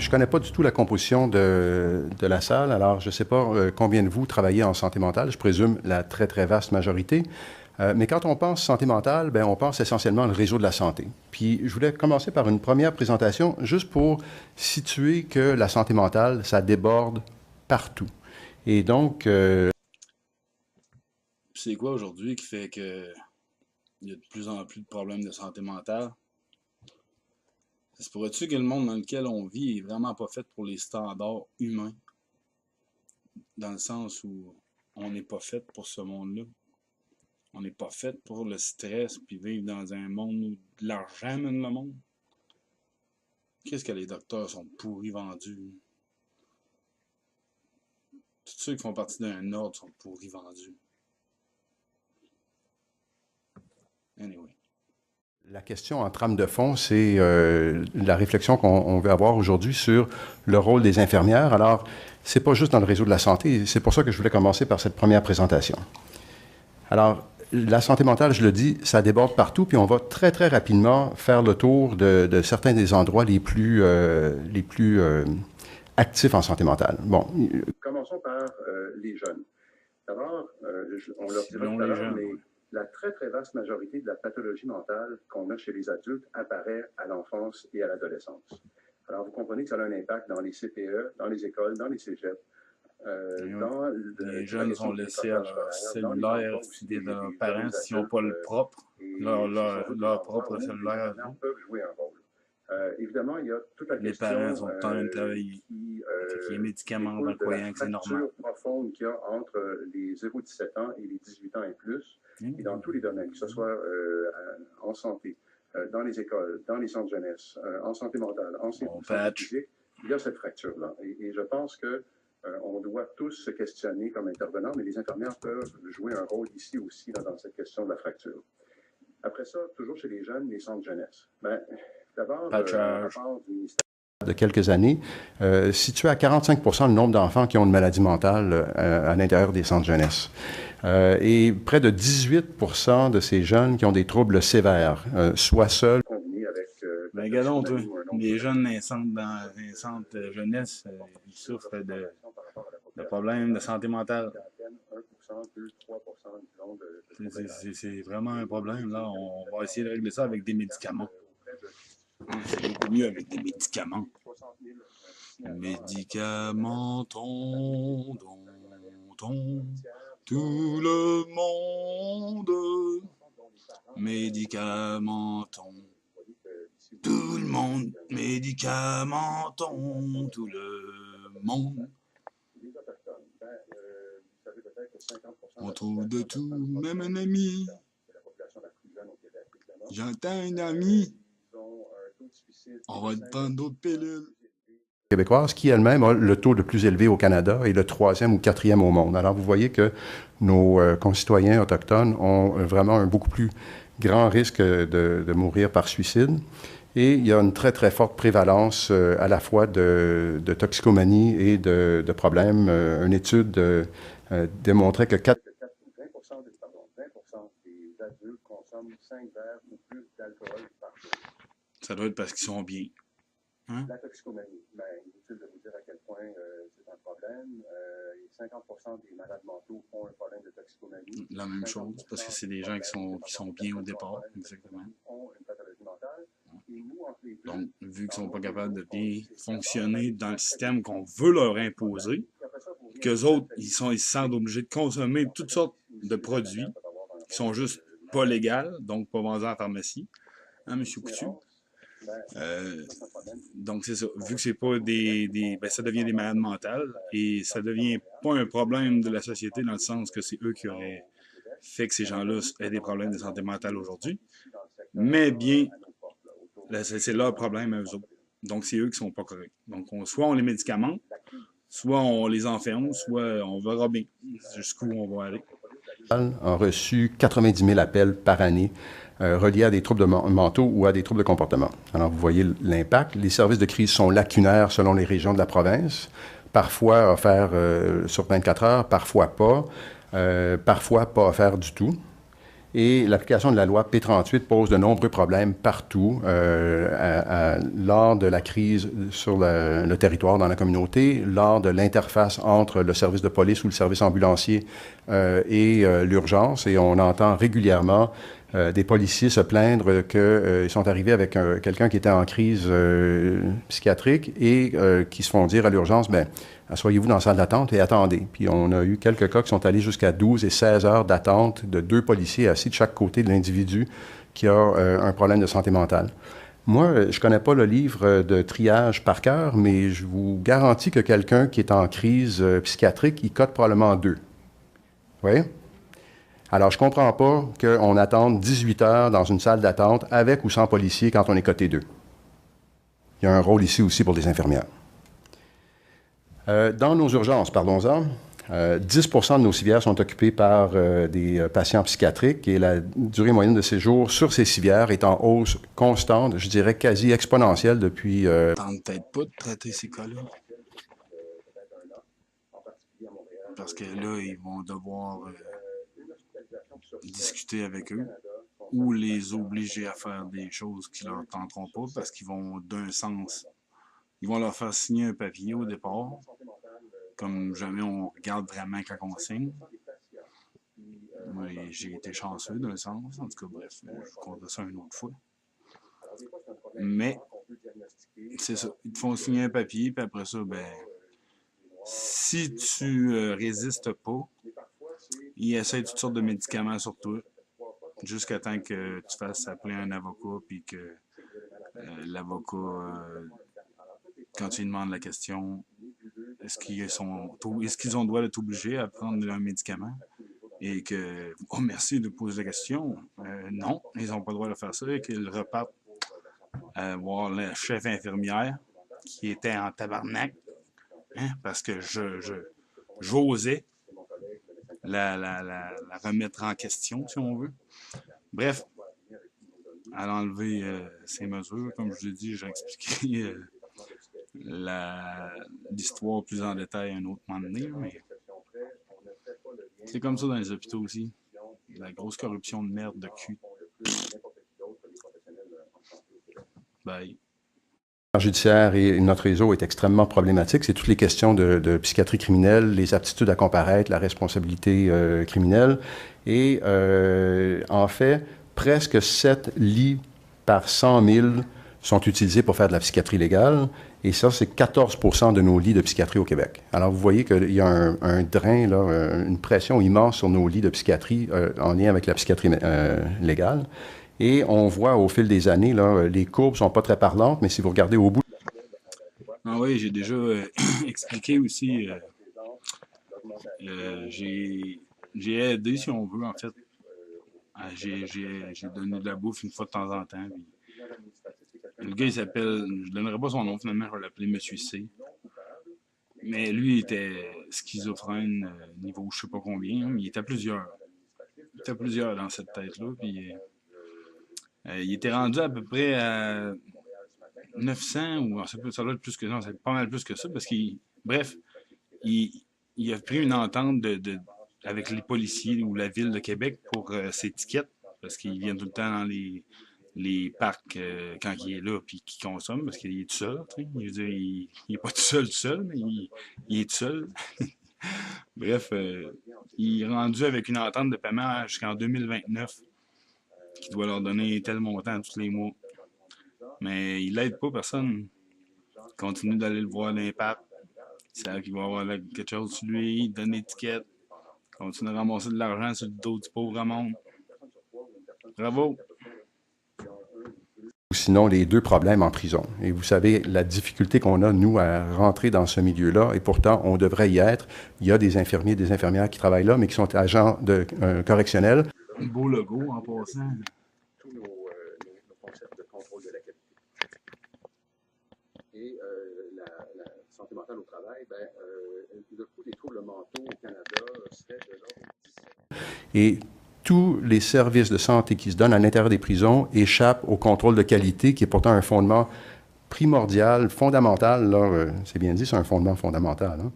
je ne connais pas du tout la composition de la salle, alors je ne sais pas combien de vous travaillez en santé mentale, je présume la très, très vaste majorité. Mais quand on pense santé mentale, bien, on pense essentiellement le réseau de la santé. Puis je voulais commencer par une première présentation, juste pour situer que la santé mentale, ça déborde partout. Et donc, C'est quoi aujourd'hui qui fait que il y a de plus en plus de problèmes de santé mentale? Ça se pourrait-tu que le monde dans lequel on vit est vraiment pas fait pour les standards humains? Dans le sens où on n'est pas fait pour ce monde-là. On n'est pas fait pour le stress puis vivre dans un monde où de l'argent mène le monde. Qu'est-ce que les docteurs sont pourris vendus? Tous ceux qui font partie d'un ordre sont pourris vendus. Anyway. la question en trame de fond, c'est la réflexion qu'on veut avoir aujourd'hui sur le rôle des infirmières. Alors, c'est pas juste dans le réseau de la santé, c'est pour ça que je voulais commencer par cette première présentation. Alors, la santé mentale, je le dis, ça déborde partout, puis on va très, très rapidement faire le tour de certains des endroits les plus actifs en santé mentale. Bon. Commençons par les jeunes. D'abord, on leur dira tout à l'heure, mais la très, très vaste majorité de la pathologie mentale qu'on a chez les adultes apparaît à l'enfance et à l'adolescence. Alors, vous comprenez que ça a un impact dans les CPE, dans les écoles, dans les cégeps. Les jeunes sont laissés à leur cellulaire des leurs parents s'ils n'ont pas le propre, leur propre cellulaire. Les peuvent jouer un rôle. Évidemment, il y a toute la les question parents sont en train de travailler avec les médicaments en croyant que c'est normal. Profonde qu'il y a entre les 0-17 ans et les 18 ans et plus, et dans tous les domaines, que ce soit en santé, dans les écoles, dans les centres jeunesse, en santé mentale, en santé physique, il y a cette fracture-là. Et je pense que on doit tous se questionner comme intervenants, mais les infirmières peuvent jouer un rôle ici aussi dans cette question de la fracture. Après ça, toujours chez les jeunes, les centres jeunesse. Ben, d'abord, un rapport du ministère de quelques années, situé à 45% le nombre d'enfants qui ont une maladie mentale à l'intérieur des centres jeunesse. Et près de 18% de ces jeunes qui ont des troubles sévères, soit seuls. Ben, regardons, toi, les jeunes dans les centres jeunesse, ils souffrent de problèmes de santé mentale. C'est vraiment un problème, là. On va essayer de régler ça avec des médicaments. C'est beaucoup mieux avec des médicaments. Médicamentons, tout le monde. Médicamentons. Tout le monde, médicamentons, tout le monde. On trouve de tout, même un ami. J'entends un ami. On va te prendre d'autres pilules. Québécoise, qui elle-même a le taux le plus élevé au Canada et le 3e ou 4e au monde. Alors, vous voyez que nos concitoyens autochtones ont vraiment un beaucoup plus grand risque de mourir par suicide. Et il y a une très, très forte prévalence à la fois de toxicomanie et de problèmes. Une étude démontrait que 20% des adultes consomment 5 verres ou plus d'alcool par jour. Ça doit être parce qu'ils sont bien. Hein? La toxicomanie, ben, inutile de vous dire à quel point c'est un problème. 50% des malades mentaux ont un problème de toxicomanie. La même chose, parce que c'est des gens qui sont bien au départ, exactement. Ont une pathologie mentale. Donc, vu qu'ils ne sont pas capables de bien fonctionner dans le système qu'on veut leur imposer, qu'eux autres, ils se sentent obligés de consommer toutes sortes de produits qui sont juste pas légaux, donc pas vendus en pharmacie. Hein, M. Coutu? Donc, c'est ça. Vu que c'est pas ben, ça devient des malades mentales et ça devient pas un problème de la société dans le sens que c'est eux qui auraient fait que ces gens-là aient des problèmes de santé mentale aujourd'hui, mais bien, c'est leur problème à eux autres. Donc, c'est eux qui sont pas corrects. Donc, soit on les médicamente, soit on les enferme, soit on verra bien jusqu'où on va aller. A reçu 90 000 appels par année reliés à des troubles mentaux ou à des troubles de comportement. Alors, vous voyez l'impact. Les services de crise sont lacunaires selon les régions de la province, parfois offerts sur 24 heures, parfois pas offerts du tout. Et l'application de la loi P38 pose de nombreux problèmes partout lors de la crise sur le territoire, dans la communauté, lors de l'interface entre le service de police ou le service ambulancier et l'urgence. Et on entend régulièrement des policiers se plaindre qu'ils sont arrivés avec quelqu'un qui était en crise psychiatrique et qui se font dire à l'urgence, bien, asseyez-vous dans la salle d'attente et attendez. Puis on a eu quelques cas qui sont allés jusqu'à 12 et 16 heures d'attente de 2 policiers assis de chaque côté de l'individu qui a un problème de santé mentale. Moi, je ne connais pas le livre de triage par cœur, mais je vous garantis que quelqu'un qui est en crise psychiatrique, il cote probablement 2. Vous voyez? Alors, je ne comprends pas qu'on attende 18 heures dans une salle d'attente avec ou sans policier quand on est coté 2. Il y a un rôle ici aussi pour les infirmières. Dans nos urgences, parlons-en, 10 de nos civières sont occupées par des patients psychiatriques et la durée moyenne de séjour sur ces civières est en hausse constante, je dirais quasi exponentielle depuis... Tente peut-être pas de traiter ces cas-là. Parce que là, ils vont devoir discuter avec eux ou les obliger à faire des choses qui leur tenteront pas parce qu'ils vont d'un sens... Ils vont leur faire signer un papier au départ, comme jamais on regarde vraiment quand on signe. J'ai été chanceux d'un sens, en tout cas, bref, je vous compte ça une autre fois. Mais, c'est ça, ils te font signer un papier, puis après ça, ben, si tu résistes pas, ils essaient toutes sortes de médicaments sur toi, jusqu'à temps que tu fasses appeler un avocat, puis que l'avocat... quand tu lui demandes la question, est-ce qu'ils ont le droit de t'obliger à prendre un médicament? Et que, oh merci de poser la question. Non, ils n'ont pas le droit de faire ça et qu'ils repartent voir la chef infirmière qui était en tabarnak, hein, parce que j'osais la remettre en question, si on veut. Bref, elle a enlevé ces mesures. Comme je l'ai dit, j'ai expliqué l'histoire plus en détail un autre moment donné, mais c'est comme ça dans les hôpitaux aussi. La grosse corruption de merde de cul. Bye. Judiciaire et notre réseau est extrêmement problématique. C'est toutes les questions de psychiatrie criminelle, les aptitudes à comparaître, la responsabilité criminelle. Et en fait, presque 7 lits par 100 000 sont utilisés pour faire de la psychiatrie légale. Et ça, c'est 14 % de nos lits de psychiatrie au Québec. Alors, vous voyez qu'il y a un drain, là, une pression immense sur nos lits de psychiatrie en lien avec la psychiatrie légale. Et on voit au fil des années, là, les courbes ne sont pas très parlantes, mais si vous regardez au bout... Ah oui, j'ai déjà expliqué aussi. J'ai aidé, si on veut, en fait. J'ai donné de la bouffe une fois de temps en temps. Puis le gars, il s'appelle... Je donnerai pas son nom, finalement, je vais l'appeler Monsieur C. Mais lui, il était schizophrène, niveau je sais pas combien, mais il était plusieurs. Il était plusieurs dans cette tête-là, puis... il était rendu à peu près à 900, ou ça doit être plus que ça, c'est pas mal plus que ça, parce qu'il, bref, il a pris une entente avec les policiers ou la ville de Québec pour ses tickets, parce qu'il vient tout le temps dans les parcs quand il est là, puis qu'il consomme, parce qu'il est tout seul. Je veux dire, il est pas tout seul, mais il est tout seul. Bref, il est rendu avec une entente de paiement jusqu'en 2029, qui doit leur donner tel montant tous les mois. Mais il l'aide pas personne. Il continue d'aller le voir dans les parcs. Il sait qu'il va avoir quelque chose sur lui, il donne l'étiquette. Continue de ramasser de l'argent sur le dos du pauvre monde. Bravo! Sinon, les 2 problèmes en prison. Et vous savez, la difficulté qu'on a, nous, à rentrer dans ce milieu-là, et pourtant, on devrait y être. Il y a des infirmiers, des infirmières qui travaillent là, mais qui sont agents correctionnels. Un beau logo en passant. Tous nos concepts de contrôle de la qualité. Et la santé mentale au travail, le coût des troubles mentaux au Canada serait de l'ordre de 17. Et tous les services de santé qui se donnent à l'intérieur des prisons échappent au contrôle de qualité, qui est pourtant un fondement primordial, fondamental. Là, c'est bien dit, c'est un fondement fondamental. Hein?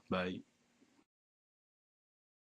Bye.